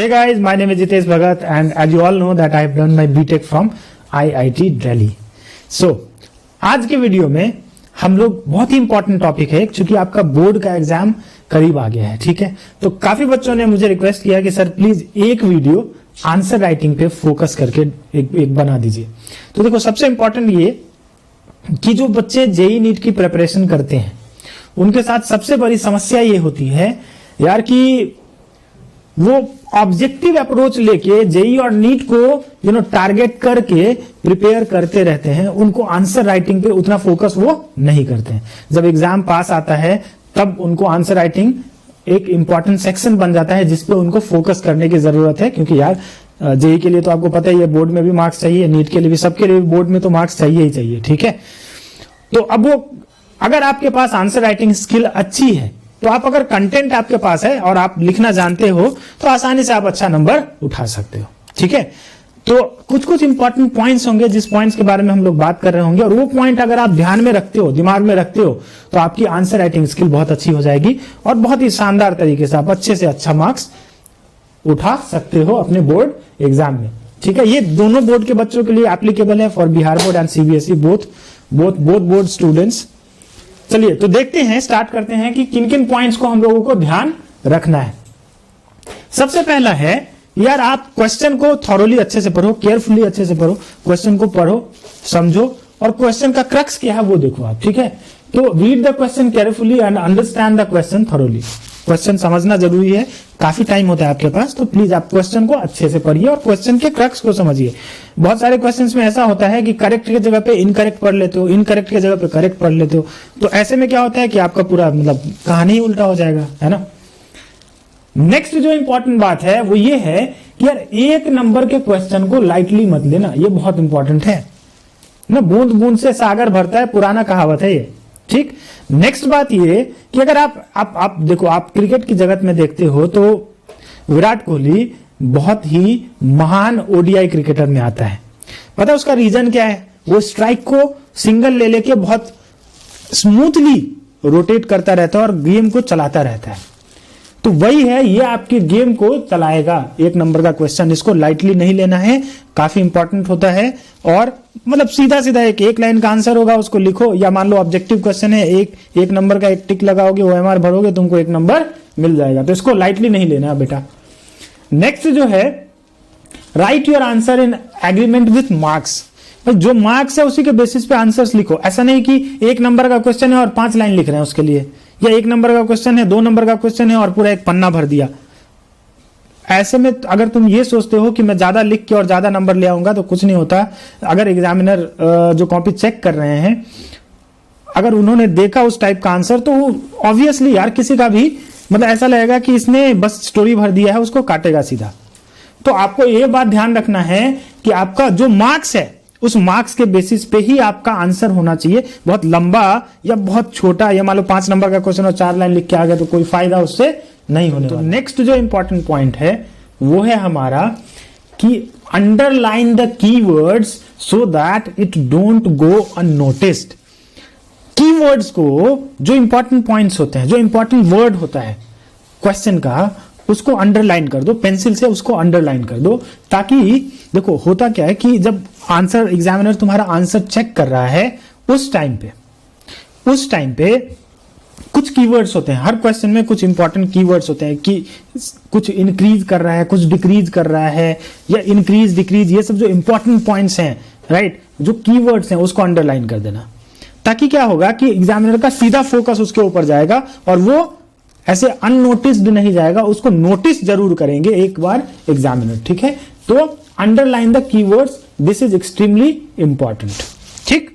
Hey guys, my name is Jitesh Bhagat and as you all know that I have done my BTech from IIT Delhi. So, आज के video में हम लोग बहुत ही important topic है क्योंकि आपका बोर्ड का एग्जाम करीब आ गया है, ठीक है। तो काफी बच्चों ने मुझे रिक्वेस्ट किया कि सर प्लीज एक वीडियो आंसर राइटिंग पे फोकस करके एक बना दीजिए। तो देखो सबसे इंपॉर्टेंट ये कि जो बच्चे जेई नीट की प्रिपरेशन करते हैं उनके साथ सबसे बड़ी समस्या ये होती है यार कि वो ऑब्जेक्टिव अप्रोच लेके जेई और नीट को टारगेट करके प्रिपेयर करते रहते हैं, उनको आंसर राइटिंग पे उतना फोकस वो नहीं करते हैं। जब एग्जाम पास आता है तब उनको आंसर राइटिंग एक इंपॉर्टेंट सेक्शन बन जाता है जिसपे उनको फोकस करने की जरूरत है, क्योंकि यार जेई के लिए तो आपको पता ही है बोर्ड में भी मार्क्स चाहिए, नीट के लिए भी, सबके लिए बोर्ड में तो मार्क्स चाहिए ही चाहिए, ठीक है। तो अब वो अगर आपके पास आंसर राइटिंग स्किल अच्छी है तो आप अगर कंटेंट आपके पास है और आप लिखना जानते हो तो आसानी से आप अच्छा नंबर उठा सकते हो, ठीक है। तो कुछ कुछ इंपॉर्टेंट पॉइंट्स होंगे जिस पॉइंट्स के बारे में हम लोग बात कर रहे होंगे और वो पॉइंट अगर आप ध्यान में रखते हो, दिमाग में रखते हो तो आपकी आंसर राइटिंग स्किल बहुत अच्छी हो जाएगी और बहुत ही शानदार तरीके से आप अच्छे से अच्छा मार्क्स उठा सकते हो अपने बोर्ड एग्जाम में, ठीक है। ये दोनों बोर्ड के बच्चों के लिए एप्लीकेबल है, for Bihar board and CBSE both board students. चलिए तो देखते हैं, स्टार्ट करते हैं कि किन किन पॉइंट्स को हम लोगों को ध्यान रखना है। सबसे पहला है यार आप क्वेश्चन को थॉरोली अच्छे से पढ़ो, केयरफुली अच्छे से पढ़ो, क्वेश्चन को पढ़ो, समझो और क्वेश्चन का क्रक्स क्या है वो देखो आप, ठीक है। तो read the question carefully and understand the question thoroughly. Question समझना जरूरी है, काफी टाइम होता है आपके पास, तो प्लीज आप क्वेश्चन को अच्छे से पढ़िए और क्वेश्चन के क्रक्स को समझिए। बहुत सारे क्वेश्चंस में ऐसा होता है कि करेक्ट की जगह पे इनकरेक्ट पढ़ लेते हो, इनकरेक्ट की जगह पे करेक्ट पढ़ लेते हो, तो ऐसे में क्या होता है कि आपका पूरा कहानी ही उल्टा हो जाएगा, है ना। नेक्स्ट जो इंपॉर्टेंट बात है वो ये है कि यार एक नंबर के क्वेश्चन को लाइटली मत लेना, ये बहुत इंपॉर्टेंट है ना। बूंद बूंद से सागर भरता है, पुराना कहावत है ये, ठीक। नेक्स्ट बात ये कि अगर आप देखो, आप क्रिकेट की जगत में देखते हो तो विराट कोहली बहुत ही महान ओडीआई क्रिकेटर में आता है। पता है उसका रीजन क्या है? वो स्ट्राइक को सिंगल ले लेके बहुत स्मूथली रोटेट करता रहता है और गेम को चलाता रहता है। तो वही है, ये आपके गेम को चलाएगा। एक नंबर का क्वेश्चन, इसको लाइटली नहीं लेना है, काफी इंपॉर्टेंट होता है। और सीधा सीधा एक लाइन का आंसर होगा, उसको लिखो, या मान लो ऑब्जेक्टिव क्वेश्चन है, एक नंबर का एक टिक लगाओगे, ओएमआर भरोगे, तुमको एक नंबर मिल जाएगा। तो इसको लाइटली नहीं लेना बेटा। नेक्स्ट जो है, right your answer in agreement with marks. जो मार्क्स है उसी के बेसिस पे आंसर्स लिखो। ऐसा नहीं कि एक नंबर का क्वेश्चन है और 5 लाइन लिख रहे हैं उसके लिए, या एक नंबर का क्वेश्चन है, 2 नंबर का क्वेश्चन है और पूरा एक पन्ना भर दिया। ऐसे में अगर तुम ये सोचते हो कि मैं ज्यादा लिख के और ज्यादा नंबर ले आऊंगा तो कुछ नहीं होता। अगर एग्जामिनर जो कॉपी चेक कर रहे हैं, अगर उन्होंने देखा उस टाइप का आंसर तो ऑब्वियसली यार किसी का भी ऐसा लगेगा कि इसने बस स्टोरी भर दिया है, उसको काटेगा सीधा। तो आपको ये बात ध्यान रखना है कि आपका जो मार्क्स है उस मार्क्स के बेसिस पे ही आपका आंसर होना चाहिए। बहुत लंबा या बहुत छोटा, या मान लो 5 नंबर का क्वेश्चन और 4 लाइन लिख के आ गया तो कोई फायदा उससे नहीं होने वाला। तो नेक्स्ट जो इंपॉर्टेंट पॉइंट है वो है हमारा कि underline the keywords so that it don't go unnoticed. Keywords को, जो इंपॉर्टेंट पॉइंट्स होते हैं, जो इंपॉर्टेंट वर्ड होता है क्वेश्चन का, उसको अंडरलाइन कर दो, पेंसिल से उसको अंडरलाइन कर दो। ताकि देखो होता क्या है कि जब आंसर एग्जामिनर तुम्हारा आंसर चेक कर रहा है उस टाइम पे कुछ कीवर्ड्स होते हैं, हर क्वेश्चन में कुछ इंपॉर्टेंट कीवर्ड्स होते हैं कि कुछ इंक्रीज कर रहा है, कुछ डिक्रीज कर रहा है, या इंक्रीज डिक्रीज, ये सब जो इंपॉर्टेंट पॉइंट्स हैं, राइट, जो कीवर्ड्स हैं उसको अंडरलाइन कर देना। ताकि क्या होगा कि एग्जामिनर का सीधा फोकस उसके ऊपर जाएगा और वो ऐसे अननोटिस्ड नहीं जाएगा, उसको नोटिस जरूर करेंगे एक बार एग्जामिनर, ठीक है। तो underline the keywords, this is extremely important, ठीक।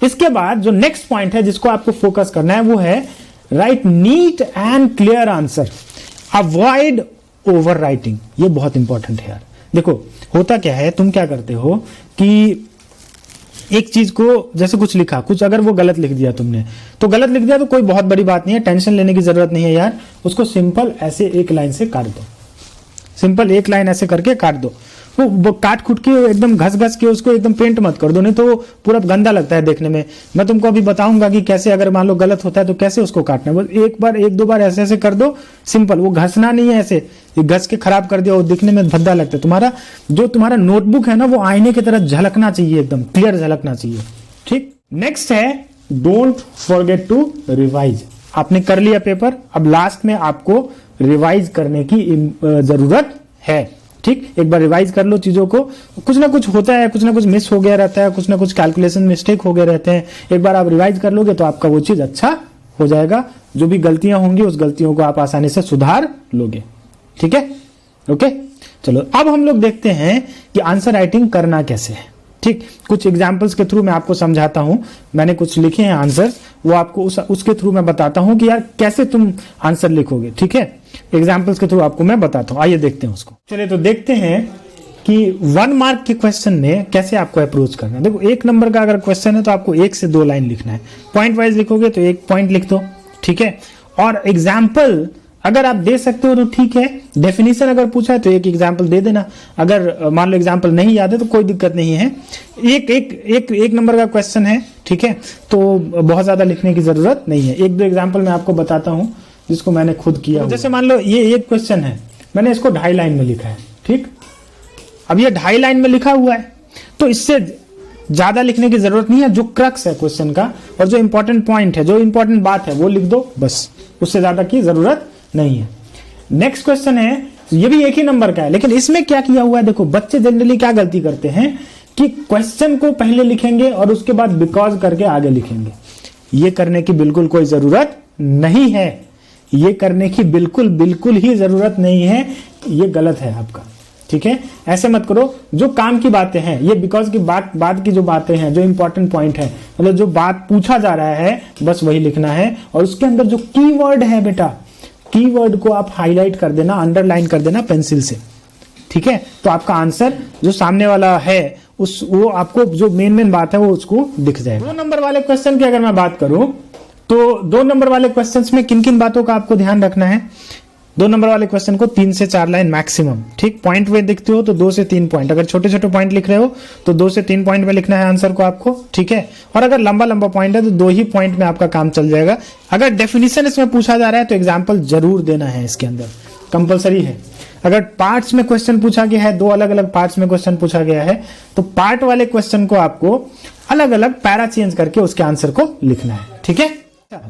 इसके बाद जो नेक्स्ट पॉइंट है जिसको आपको फोकस करना है वो है right neat and clear answer, avoid over writing. ये बहुत इंपॉर्टेंट है यार। देखो होता क्या है, तुम क्या करते हो कि एक चीज को जैसे कुछ लिखा, कुछ अगर वो गलत लिख दिया तुमने, तो गलत लिख दिया तो कोई बहुत बड़ी बात नहीं है, टेंशन लेने की जरूरत नहीं है यार। उसको सिंपल ऐसे एक लाइन से काट दो, सिंपल एक लाइन ऐसे करके काट दो। वो काट कूट के एकदम घस घस के उसको एकदम पेंट मत कर दो, नहीं तो वो पूरा गंदा लगता है देखने में। मैं तुमको अभी बताऊंगा कि कैसे, अगर मान लो गलत होता है तो कैसे उसको काटना है। बस एक दो बार ऐसे ऐसे कर दो, सिंपल। वो घसना नहीं है ऐसे, घस के खराब कर दिया, वो दिखने में भद्दा लगता है। तुम्हारा नोटबुक है ना, वो आईने की तरह झलकना चाहिए, एकदम क्लियर झलकना चाहिए, ठीक। नेक्स्ट है डोंट फॉरगेट टू रिवाइज। आपने कर लिया पेपर, अब लास्ट में आपको रिवाइज करने की जरूरत है, ठीक। एक बार रिवाइज कर लो चीजों को, कुछ ना कुछ होता है, कुछ ना कुछ मिस हो गया रहता है, कुछ ना कुछ कैलकुलेशन मिस्टेक हो गए रहते हैं। एक बार आप रिवाइज कर लोगे तो आपका वो चीज अच्छा हो जाएगा। जो भी गलतियां होंगी उस गलतियों को आप आसानी से सुधार लोगे, ठीक है। ओके, चलो अब हम लोग देखते हैं कि आंसर राइटिंग करना कैसे है, ठीक। कुछ एग्जाम्पल्स के थ्रू मैं आपको समझाता हूं। मैंने कुछ लिखे हैं आंसर, वो आपको उसके थ्रू मैं बताता हूं कि यार कैसे तुम आंसर लिखोगे, ठीक है। एग्जाम्पल्स के थ्रू आपको मैं बताता हूं। आइए देखते हैं उसको। चलिए तो देखते हैं कि 1 मार्क के क्वेश्चन में कैसे आपको अप्रोच करना है। देखो 1 नंबर का अगर क्वेश्चन है तो आपको 1 से 2 लाइन लिखना है। पॉइंट वाइज लिखोगे तो 1 पॉइंट लिख दो, ठीक है। और एग्जाम्पल अगर आप दे सकते हो तो ठीक है। डेफिनेशन अगर पूछा है तो एक एग्जाम्पल दे देना। अगर मान लो एग्जाम्पल नहीं याद है तो कोई दिक्कत नहीं है। एक नंबर का क्वेश्चन है, ठीक है, तो बहुत ज्यादा लिखने की जरूरत नहीं है। 1-2 एग्जाम्पल मैं आपको बताता हूं जिसको मैंने खुद किया। तो जैसे मान लो ये एक क्वेश्चन है, मैंने इसको 2.5 लाइन में लिखा है, ठीक। अब ये 2.5 लाइन में लिखा हुआ है तो इससे ज्यादा लिखने की जरूरत नहीं है। जो क्रक्स है क्वेश्चन का और जो इंपॉर्टेंट पॉइंट है, जो इंपॉर्टेंट बात है वो लिख दो, बस। उससे ज्यादा की जरूरत नहीं है। नेक्स्ट क्वेश्चन है, ये भी 1 ही नंबर का है, लेकिन इसमें क्या किया हुआ है, देखो बच्चे जनरली क्या गलती करते हैं कि क्वेश्चन को पहले लिखेंगे और उसके बाद बिकॉज करके आगे लिखेंगे। ये करने की बिल्कुल कोई जरूरत नहीं है। ये करने की बिल्कुल ही जरूरत नहीं है। ये गलत है आपका, ठीक है। ऐसे मत करो। जो काम की बातें हैं, ये बिकॉज की बात की जो बातें हैं, जो इंपॉर्टेंट पॉइंट है, मतलब जो बात पूछा जा रहा है, बस वही लिखना है। और उसके अंदर जो कीवर्ड है बेटा, कीवर्ड को आप हाईलाइट कर देना, अंडरलाइन कर देना पेंसिल से, ठीक है। तो आपका आंसर जो सामने वाला है वो आपको जो मेन बात है वो उसको दिख जाएगा। 2 नंबर वाले क्वेश्चन की अगर मैं बात करूं तो 2 नंबर वाले क्वेश्चंस में किन किन बातों का आपको ध्यान रखना है। 2 नंबर वाले क्वेश्चन को 3 से 4 लाइन मैक्सिमम, ठीक। पॉइंट में दिखते हो तो 2 से 3 पॉइंट। अगर छोटे छोटे पॉइंट लिख रहे हो तो 2 से 3 पॉइंट में लिखना है आंसर को आपको, ठीक है। और अगर लंबा पॉइंट है तो 2 ही पॉइंट में आपका काम चल जाएगा। अगर डेफिनेशन इसमें पूछा जा रहा है तो एग्जाम्पल जरूर देना है, इसके अंदर कंपलसरी है। अगर पार्ट्स में क्वेश्चन पूछा गया है, 2 अलग अलग पार्ट्स में क्वेश्चन पूछा गया है, तो पार्ट वाले क्वेश्चन को आपको अलग अलग पैरा चेंज करके उसके आंसर को लिखना है, ठीक है।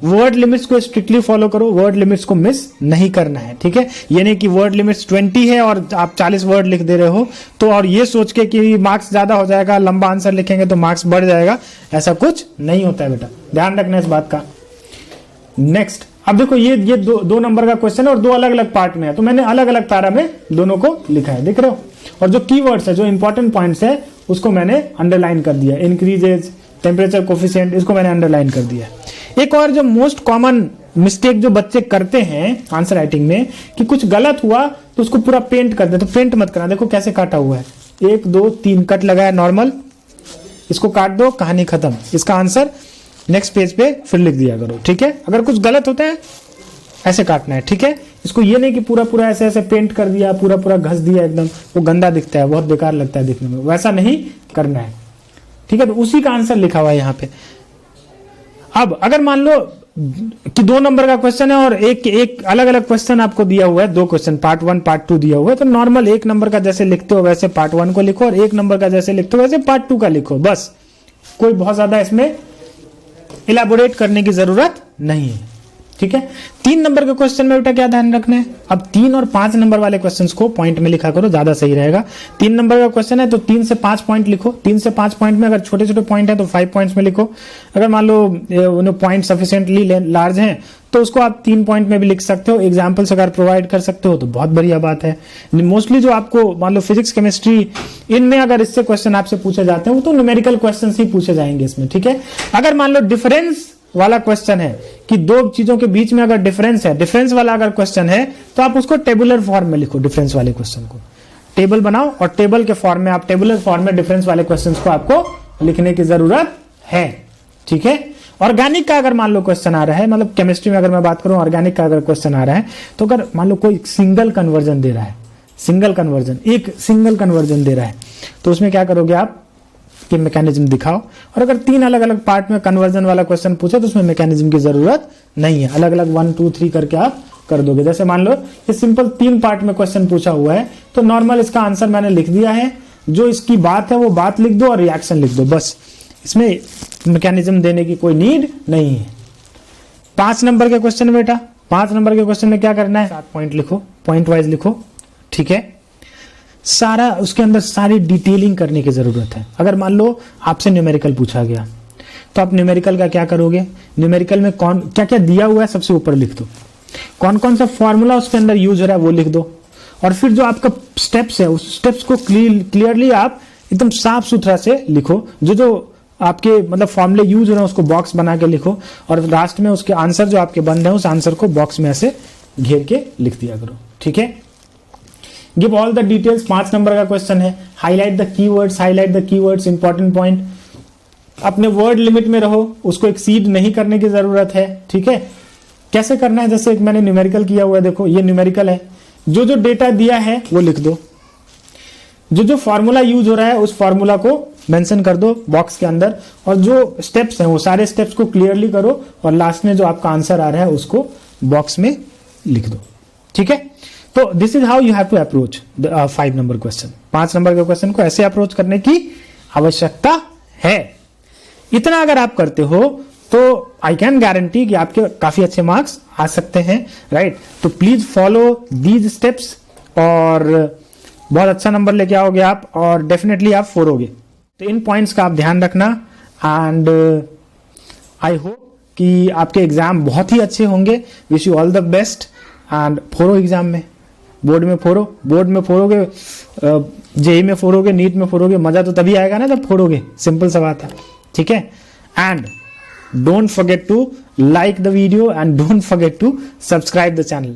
वर्ड लिमिट्स को स्ट्रिक्टली फॉलो करो, वर्ड लिमिट्स को मिस नहीं करना है, ठीक है। ये नहीं कि वर्ड लिमिट्स 20 है और आप 40 वर्ड लिख दे रहे हो तो, और ये सोच के कि मार्क्स ज्यादा हो जाएगा, लंबा आंसर लिखेंगे तो मार्क्स बढ़ जाएगा, ऐसा कुछ नहीं होता है बेटा, ध्यान रखना इस बात का। नेक्स्ट, अब देखो ये 2 नंबर का क्वेश्चन है और 2 अलग अलग पार्ट में है, तो मैंने अलग अलग पैरा में दोनों को लिखा है, देख रहे हो। और जो कीवर्ड्स है, जो इंपॉर्टेंट पॉइंट्स है, उसको मैंने अंडरलाइन कर दिया। इंक्रीजेज, टेम्परेचर कोफिशिएंट, इसको मैंने अंडरलाइन कर दिया। एक और जो मोस्ट कॉमन मिस्टेक जो बच्चे करते हैं आंसर राइटिंग में, कि कुछ गलत हुआ तो उसको पूरा पेंट कर दे। तो पेंट मत करना, देखो कैसे काटा हुआ है, 1 2 3 कट लगाया नॉर्मल, इसको काट दो, कहानी खत्म। इसका आंसर नेक्स्ट पेज पे फिर लिख दिया करो, ठीक है। अगर कुछ गलत होता है ऐसे काटना है, ठीक है। इसको ये नहीं कि पूरा ऐसे ऐसे पेंट कर दिया, पूरा घस दिया एकदम, वो गंदा दिखता है, बहुत बेकार लगता है दिखने में, वैसा नहीं करना है, ठीक है। तो उसी का आंसर लिखा हुआ है यहाँ पे। अब अगर मान लो कि 2 नंबर का क्वेश्चन है और एक अलग अलग क्वेश्चन आपको दिया हुआ है, 2 क्वेश्चन, पार्ट 1 पार्ट 2 दिया हुआ है, तो नॉर्मल 1 नंबर का जैसे लिखते हो वैसे पार्ट 1 को लिखो और 1 नंबर का जैसे लिखते हो वैसे पार्ट 2 का लिखो, बस। कोई बहुत ज्यादा इसमें इलैबोरेट करने की जरूरत नहीं है, ठीक है। 3 नंबर के क्वेश्चन में बेटा क्या ध्यान रखना है, अब 3 और 5 नंबर वाले क्वेश्चंस को पॉइंट में लिखा करो, ज्यादा सही रहेगा। 3 नंबर का क्वेश्चन है तो 3 से 5 पॉइंट लिखो। 3 से 5 पॉइंट में अगर छोटे छोटे पॉइंट है तो 5 पॉइंट्स में लिखो। अगर मान लो पॉइंट सफिशिएंटली लार्ज हैं तो उसको आप 3 पॉइंट में भी लिख सकते हो। एग्जाम्पल्स अगर प्रोवाइड कर सकते हो तो बहुत बढ़िया बात है। मोस्टली जो आपको मान लो फिजिक्स, केमिस्ट्री, इनमें अगर इससे क्वेश्चन आपसे पूछे जाते हैं वो तो न्यूमेरिकल क्वेश्चन ही पूछे जाएंगे इसमें, ठीक है। अगर मान लो डिफरेंस वाला क्वेश्चन है कि 2 चीजों के बीच में अगर डिफरेंस है, डिफरेंस वाला अगर क्वेश्चन है तो आप उसको टेबुलर फॉर्म में लिखो। डिफरेंस वाले क्वेश्चन को टेबल बनाओ और टेबल के फॉर्म में, आप टेबुलर फॉर्म में डिफरेंस वाले क्वेश्चंस को आपको लिखने की जरूरत है, ठीक है। ऑर्गेनिक का अगर मान लो क्वेश्चन आ रहा है, मतलब केमिस्ट्री में अगर मैं बात करूं, ऑर्गेनिक का अगर क्वेश्चन आ रहा है तो अगर मान लो कोई सिंगल कन्वर्जन दे रहा है, सिंगल कन्वर्जन, एक सिंगल कन्वर्जन दे रहा है, तो उसमें क्या करोगे आप कि मैकेनिज्म दिखाओ। और अगर 3 अलग अलग पार्ट में कन्वर्जन वाला क्वेश्चन पूछे तो उसमें मैकेनिज्म की जरूरत नहीं है, अलग अलग 1 2 3 करके आप कर दोगे। जैसे मान लो ये सिंपल 3 पार्ट में क्वेश्चन पूछा हुआ है, तो नॉर्मल इसका आंसर मैंने लिख दिया है, जो इसकी बात है वो बात लिख दो और रिएक्शन लिख दो, बस। इसमें मैकेनिज्म देने की कोई नीड नहीं है। 5 नंबर के क्वेश्चन बेटा, 5 नंबर के क्वेश्चन में क्या करना है, 7 पॉइंट लिखो, पॉइंट वाइज लिखो, ठीक है। सारा उसके अंदर सारी डिटेलिंग करने की जरूरत है। अगर मान लो आपसे न्यूमेरिकल पूछा गया, तो आप न्यूमेरिकल का क्या करोगे, न्यूमेरिकल में कौन क्या क्या दिया हुआ है सबसे ऊपर लिख दो, कौन कौन सा फॉर्मूला उसके अंदर यूज हो रहा है वो लिख दो, और फिर जो आपका स्टेप्स है उस स्टेप्स को क्लियरली आप एकदम साफ सुथरा से लिखो, जो जो आपके मतलब फॉर्मूले यूज हो रहे हैं उसको बॉक्स बना के लिखो, और लास्ट में उसके आंसर जो आपके बन रहे हैं उस आंसर को बॉक्स में ऐसे घेर के लिख दिया करो, ठीक है। Give all the details, 5 number का क्वेश्चन है। Highlight the keywords, important point. अपने वर्ड लिमिट में रहो, उसको एक्सीड नहीं करने की जरूरत है, ठीक है। कैसे करना है, जैसे एक मैंने न्यूमेरिकल किया हुआ है, देखो ये न्यूमेरिकल है, जो जो डेटा दिया है वो लिख दो, जो जो फॉर्मूला यूज हो रहा है उस फॉर्मूला को मेंशन कर दो बॉक्स के अंदर, और जो स्टेप्स हैं वो सारे स्टेप्स को क्लियरली करो, और लास्ट में जो आपका आंसर आ रहा है उसको बॉक्स में लिख दो, ठीक है। तो this is how you have to approach the 5 number question. 5 number के क्वेश्चन को ऐसे अप्रोच करने की आवश्यकता है। इतना अगर आप करते हो तो आई कैन गारंटी कि आपके काफी अच्छे मार्क्स आ सकते हैं, राइट। तो प्लीज फॉलो दीज स्टेप्स और बहुत अच्छा नंबर लेके आओगे आप, और डेफिनेटली आप 4 होगे। तो इन पॉइंट्स का आप ध्यान रखना, एंड आई होप कि आपके एग्जाम बहुत ही अच्छे होंगे। Wish you all the best, and फोड़ो एग्जाम में, बोर्ड में फोड़ो, बोर्ड में फोड़ोगे, जेई में फोड़ोगे, नीट में फोड़ोगे, मजा तो तभी आएगा ना जब फोड़ोगे, सिंपल सा बात है, ठीक है। And don't forget to like the video and don't forget to subscribe the channel.